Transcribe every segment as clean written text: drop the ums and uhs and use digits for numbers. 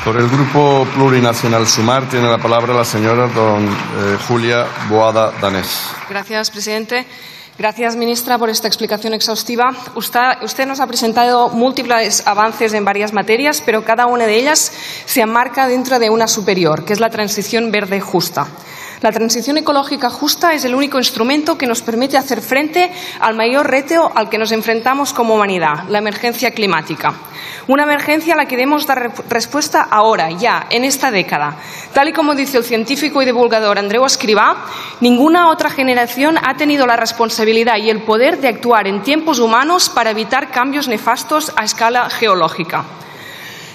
Por el Grupo Plurinacional Sumar tiene la palabra la señora Julia Boada Danés. Gracias, presidente. Gracias, ministra, por esta explicación exhaustiva. Usted nos ha presentado múltiples avances en varias materias, pero cada una de ellas se enmarca dentro de una superior, que es la transición verde justa. La transición ecológica justa es el único instrumento que nos permite hacer frente al mayor reto al que nos enfrentamos como humanidad, la emergencia climática. Una emergencia a la que debemos dar respuesta ahora, ya, en esta década. Tal y como dice el científico y divulgador Andreu Escrivá, ninguna otra generación ha tenido la responsabilidad y el poder de actuar en tiempos humanos para evitar cambios nefastos a escala geológica.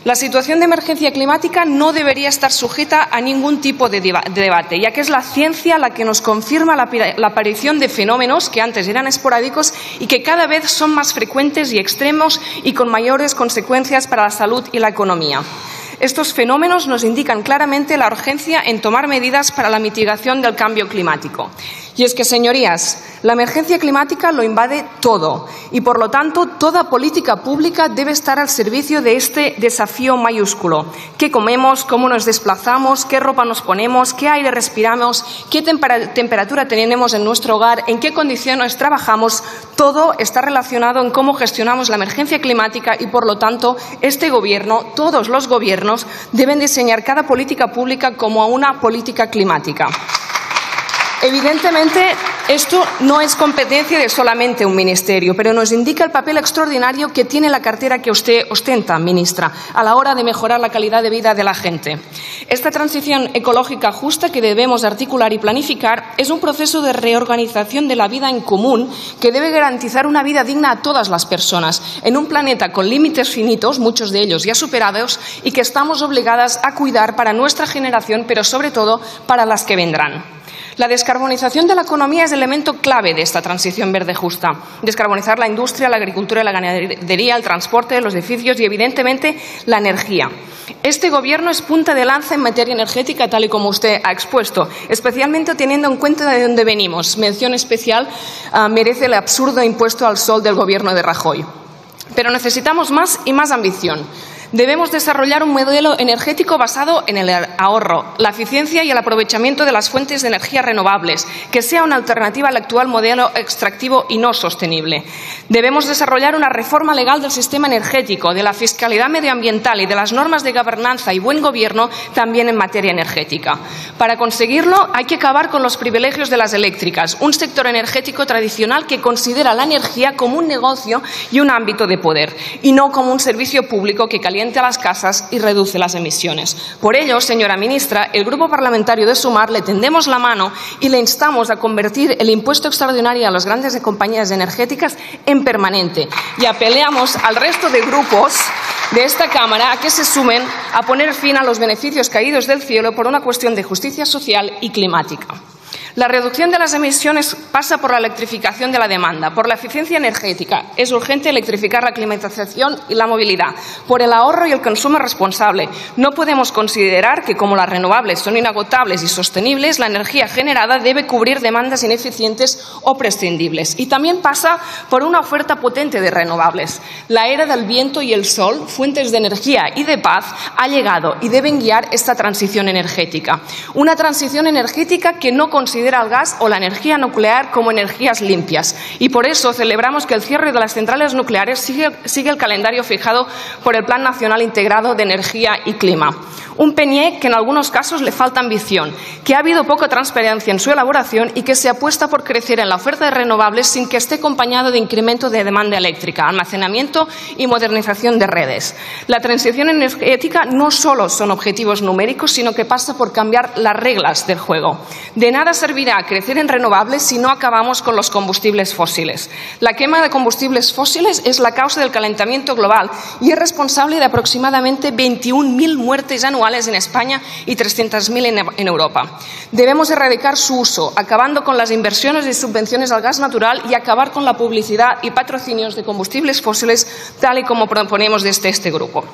La situación de emergencia climática no debería estar sujeta a ningún tipo de debate, ya que es la ciencia la que nos confirma la aparición de fenómenos que antes eran esporádicos y que cada vez son más frecuentes y extremos y con mayores consecuencias para la salud y la economía. Estos fenómenos nos indican claramente la urgencia en tomar medidas para la mitigación del cambio climático. Y es que, señorías, la emergencia climática lo invade todo y, por lo tanto, toda política pública debe estar al servicio de este desafío mayúsculo. ¿Qué comemos? ¿Cómo nos desplazamos? ¿Qué ropa nos ponemos? ¿Qué aire respiramos? ¿Qué temperatura tenemos en nuestro hogar? ¿En qué condiciones trabajamos? Todo está relacionado en cómo gestionamos la emergencia climática y, por lo tanto, este Gobierno, todos los gobiernos, deben diseñar cada política pública como una política climática. Evidentemente, esto no es competencia de solamente un ministerio, pero nos indica el papel extraordinario que tiene la cartera que usted ostenta, ministra, a la hora de mejorar la calidad de vida de la gente. Esta transición ecológica justa que debemos articular y planificar es un proceso de reorganización de la vida en común que debe garantizar una vida digna a todas las personas en un planeta con límites finitos, muchos de ellos ya superados, y que estamos obligadas a cuidar para nuestra generación, pero sobre todo para las que vendrán. La descarbonización de la economía es el elemento clave de esta transición verde justa. Descarbonizar la industria, la agricultura, la ganadería, el transporte, los edificios y, evidentemente, la energía. Este Gobierno es punta de lanza en materia energética, tal y como usted ha expuesto, especialmente teniendo en cuenta de dónde venimos. Mención especial merece el absurdo impuesto al sol del Gobierno de Rajoy. Pero necesitamos más y más ambición. Debemos desarrollar un modelo energético basado en el ahorro, la eficiencia y el aprovechamiento de las fuentes de energía renovables, que sea una alternativa al actual modelo extractivo y no sostenible. Debemos desarrollar una reforma legal del sistema energético, de la fiscalidad medioambiental y de las normas de gobernanza y buen gobierno también en materia energética. Para conseguirlo hay que acabar con los privilegios de las eléctricas, un sector energético tradicional que considera la energía como un negocio y un ámbito de poder, y no como un servicio público que calienta a las casas y reduce las emisiones. Por ello, señora ministra, el Grupo Parlamentario de Sumar le tendemos la mano y le instamos a convertir el impuesto extraordinario a las grandes compañías energéticas en permanente y apelamos al resto de grupos de esta Cámara a que se sumen a poner fin a los beneficios caídos del cielo por una cuestión de justicia social y climática. La reducción de las emisiones pasa por la electrificación de la demanda, por la eficiencia energética. Es urgente electrificar la climatización y la movilidad, por el ahorro y el consumo responsable. No podemos considerar que, como las renovables son inagotables y sostenibles, la energía generada debe cubrir demandas ineficientes o prescindibles. Y también pasa por una oferta potente de renovables. La era del viento y el sol, fuentes de energía y de paz, ha llegado y deben guiar esta transición energética. Una transición energética que no considera al gas o la energía nuclear como energías limpias. Y por eso celebramos que el cierre de las centrales nucleares sigue el calendario fijado por el Plan Nacional Integrado de Energía y Clima. Un PNIE que en algunos casos le falta ambición, que ha habido poca transparencia en su elaboración y que se apuesta por crecer en la oferta de renovables sin que esté acompañado de incremento de demanda eléctrica, almacenamiento y modernización de redes. La transición energética no solo son objetivos numéricos, sino que pasa por cambiar las reglas del juego. De nada servirá crecer en renovables si no acabamos con los combustibles fósiles. La quema de combustibles fósiles es la causa del calentamiento global y es responsable de aproximadamente 21.000 muertes anuales en España y 300.000 en Europa. Debemos erradicar su uso, acabando con las inversiones y subvenciones al gas natural y acabar con la publicidad y patrocinios de combustibles fósiles, tal y como proponemos desde este grupo.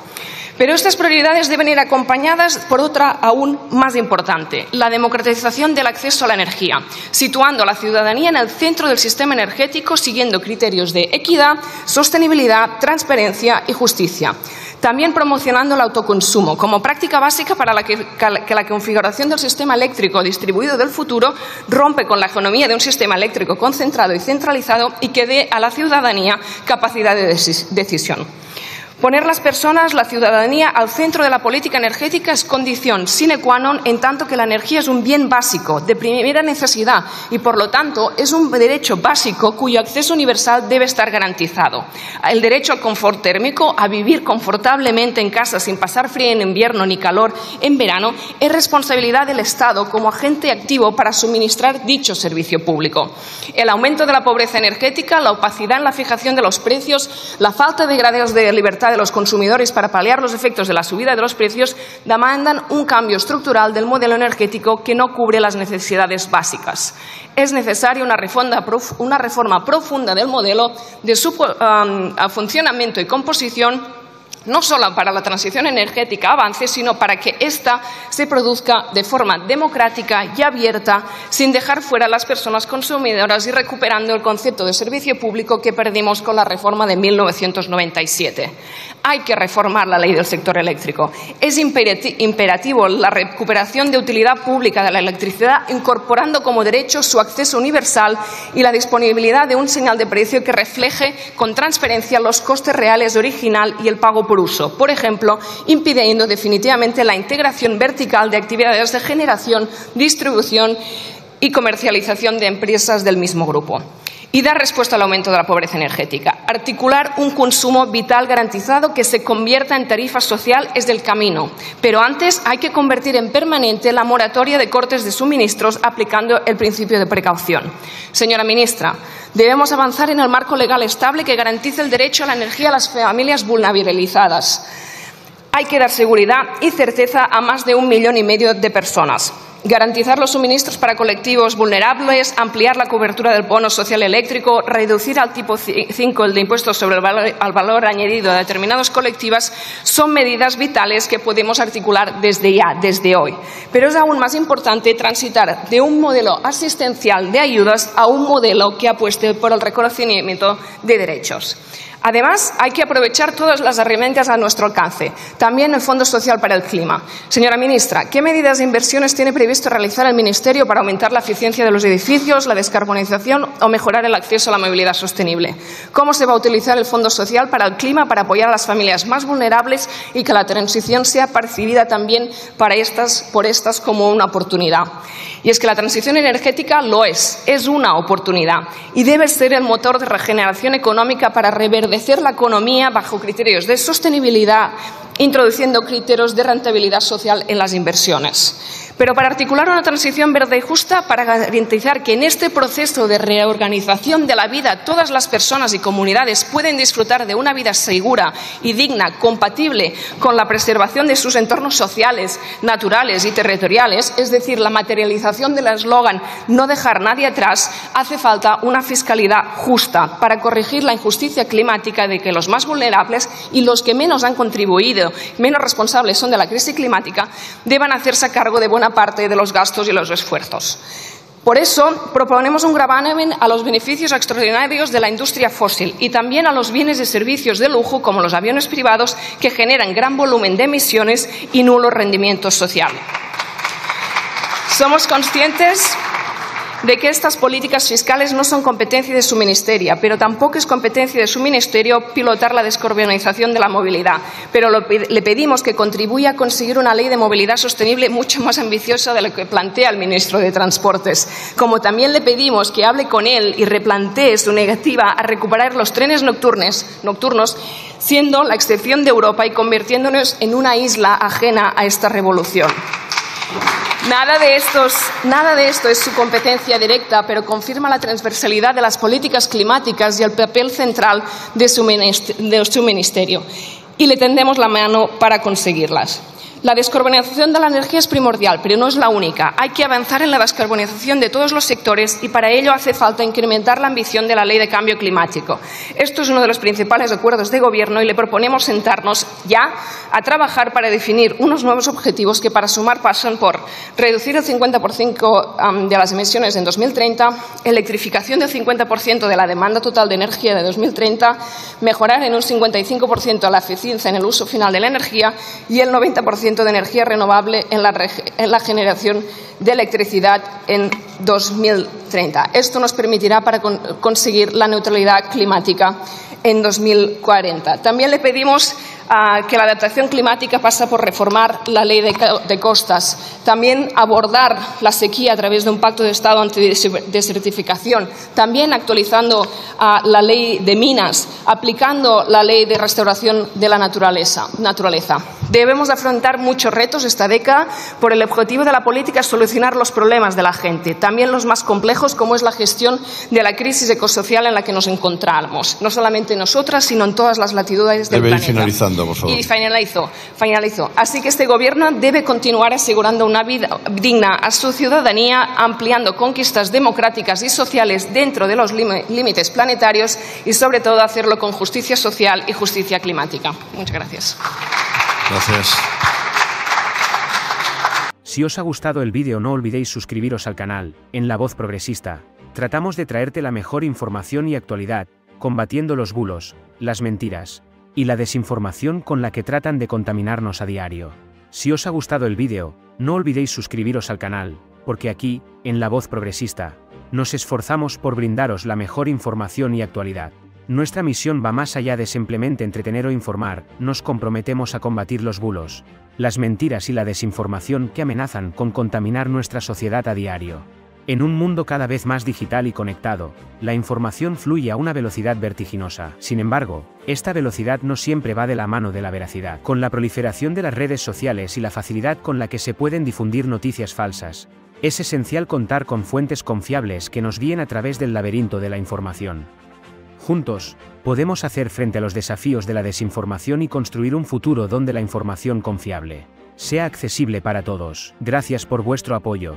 Pero estas prioridades deben ir acompañadas por otra aún más importante, la democratización del acceso a la energía, situando a la ciudadanía en el centro del sistema energético, siguiendo criterios de equidad, sostenibilidad, transparencia y justicia. También promocionando el autoconsumo como práctica básica para que la configuración del sistema eléctrico distribuido del futuro rompe con la economía de un sistema eléctrico concentrado y centralizado y que dé a la ciudadanía capacidad de decisión. Poner las personas, la ciudadanía, al centro de la política energética es condición sine qua non, en tanto que la energía es un bien básico, de primera necesidad, y por lo tanto es un derecho básico cuyo acceso universal debe estar garantizado. El derecho al confort térmico, a vivir confortablemente en casa sin pasar frío en invierno ni calor en verano, es responsabilidad del Estado como agente activo para suministrar dicho servicio público. El aumento de la pobreza energética, la opacidad en la fijación de los precios, la falta de grados de libertad de los consumidores para paliar los efectos de la subida de los precios demandan un cambio estructural del modelo energético que no cubre las necesidades básicas. Es necesaria una reforma profunda del modelo, de su funcionamiento y composición, no solo para la transición energética avance, sino para que ésta se produzca de forma democrática y abierta, sin dejar fuera a las personas consumidoras y recuperando el concepto de servicio público que perdimos con la reforma de 1997. Hay que reformar la ley del sector eléctrico. Es imperativo la recuperación de utilidad pública de la electricidad, incorporando como derecho su acceso universal y la disponibilidad de un señal de precio que refleje con transparencia los costes reales original y el pago por uso, por ejemplo, impidiendo definitivamente la integración vertical de actividades de generación, distribución y comercialización de empresas del mismo grupo. Y dar respuesta al aumento de la pobreza energética. Articular un consumo vital garantizado que se convierta en tarifa social es del camino. Pero antes hay que convertir en permanente la moratoria de cortes de suministros aplicando el principio de precaución. Señora ministra, debemos avanzar en el marco legal estable que garantice el derecho a la energía a las familias vulnerabilizadas. Hay que dar seguridad y certeza a más de 1,5 millones de personas. Garantizar los suministros para colectivos vulnerables, ampliar la cobertura del bono social eléctrico, reducir al tipo 5 el de impuestos sobre el valor añadido a determinadas colectivas son medidas vitales que podemos articular desde ya, desde hoy. Pero es aún más importante transitar de un modelo asistencial de ayudas a un modelo que apueste por el reconocimiento de derechos. Además, hay que aprovechar todas las herramientas a nuestro alcance, también el Fondo Social para el Clima. Señora ministra, ¿qué medidas e inversiones tiene previsto realizar el Ministerio para aumentar la eficiencia de los edificios, la descarbonización o mejorar el acceso a la movilidad sostenible? ¿Cómo se va a utilizar el Fondo Social para el Clima para apoyar a las familias más vulnerables y que la transición sea percibida también por estas como una oportunidad? Y es que la transición energética lo es una oportunidad y debe ser el motor de regeneración económica para reverdecer la economía bajo criterios de sostenibilidad, introduciendo criterios de rentabilidad social en las inversiones. Pero para articular una transición verde y justa, para garantizar que en este proceso de reorganización de la vida todas las personas y comunidades pueden disfrutar de una vida segura y digna, compatible con la preservación de sus entornos sociales, naturales y territoriales, es decir, la materialización del eslogan «No dejar nadie atrás», hace falta una fiscalidad justa para corregir la injusticia climática de que los más vulnerables y los que menos han contribuido, menos responsables son de la crisis climática, deban hacerse cargo de buena parte de los gastos y los esfuerzos. Por eso, proponemos un gravamen a los beneficios extraordinarios de la industria fósil y también a los bienes y servicios de lujo, como los aviones privados, que generan gran volumen de emisiones y nulo rendimiento social. Somos conscientes de que estas políticas fiscales no son competencia de su ministerio, pero tampoco es competencia de su ministerio pilotar la descarbonización de la movilidad. Pero le pedimos que contribuya a conseguir una ley de movilidad sostenible mucho más ambiciosa de lo que plantea el ministro de Transportes. Como también le pedimos que hable con él y replantee su negativa a recuperar los trenes nocturnos, siendo la excepción de Europa y convirtiéndonos en una isla ajena a esta revolución. Nada de esto es su competencia directa, pero confirma la transversalidad de las políticas climáticas y el papel central de su ministerio. Y le tendemos la mano para conseguirlas. La descarbonización de la energía es primordial, pero no es la única. Hay que avanzar en la descarbonización de todos los sectores y para ello hace falta incrementar la ambición de la Ley de Cambio Climático. Esto es uno de los principales acuerdos de Gobierno y le proponemos sentarnos ya a trabajar para definir unos nuevos objetivos que para sumar pasan por reducir el 50% de las emisiones en 2030, electrificación del 50% de la demanda total de energía de 2030, mejorar en un 55% la eficiencia en el uso final de la energía y el 90% de energía renovable en la generación de electricidad en 2030. Esto nos permitirá para conseguir la neutralidad climática en 2040. También le pedimos que la adaptación climática pasa por reformar la ley de costas, también abordar la sequía a través de un pacto de Estado antidesertificación, también actualizando la ley de minas, aplicando la ley de restauración de la naturaleza. Debemos afrontar muchos retos esta década por el objetivo de la política es solucionar los problemas de la gente, también los más complejos como es la gestión de la crisis ecosocial en la que nos encontramos, no solamente nosotras, sino en todas las latitudes del planeta. Finalizando, por favor. Y finalizo. Así que este Gobierno debe continuar asegurando una vida digna a su ciudadanía, ampliando conquistas democráticas y sociales dentro de los límites planetarios y, sobre todo, hacerlo con justicia social y justicia climática. Muchas gracias. Gracias. Si os ha gustado el vídeo no olvidéis suscribiros al canal. En La Voz Progresista, tratamos de traerte la mejor información y actualidad, combatiendo los bulos, las mentiras y la desinformación con la que tratan de contaminarnos a diario. Si os ha gustado el vídeo, no olvidéis suscribiros al canal, porque aquí, en La Voz Progresista, nos esforzamos por brindaros la mejor información y actualidad. Nuestra misión va más allá de simplemente entretener o informar, nos comprometemos a combatir los bulos, las mentiras y la desinformación que amenazan con contaminar nuestra sociedad a diario. En un mundo cada vez más digital y conectado, la información fluye a una velocidad vertiginosa. Sin embargo, esta velocidad no siempre va de la mano de la veracidad. Con la proliferación de las redes sociales y la facilidad con la que se pueden difundir noticias falsas, es esencial contar con fuentes confiables que nos guíen a través del laberinto de la información. Juntos, podemos hacer frente a los desafíos de la desinformación y construir un futuro donde la información confiable sea accesible para todos. Gracias por vuestro apoyo.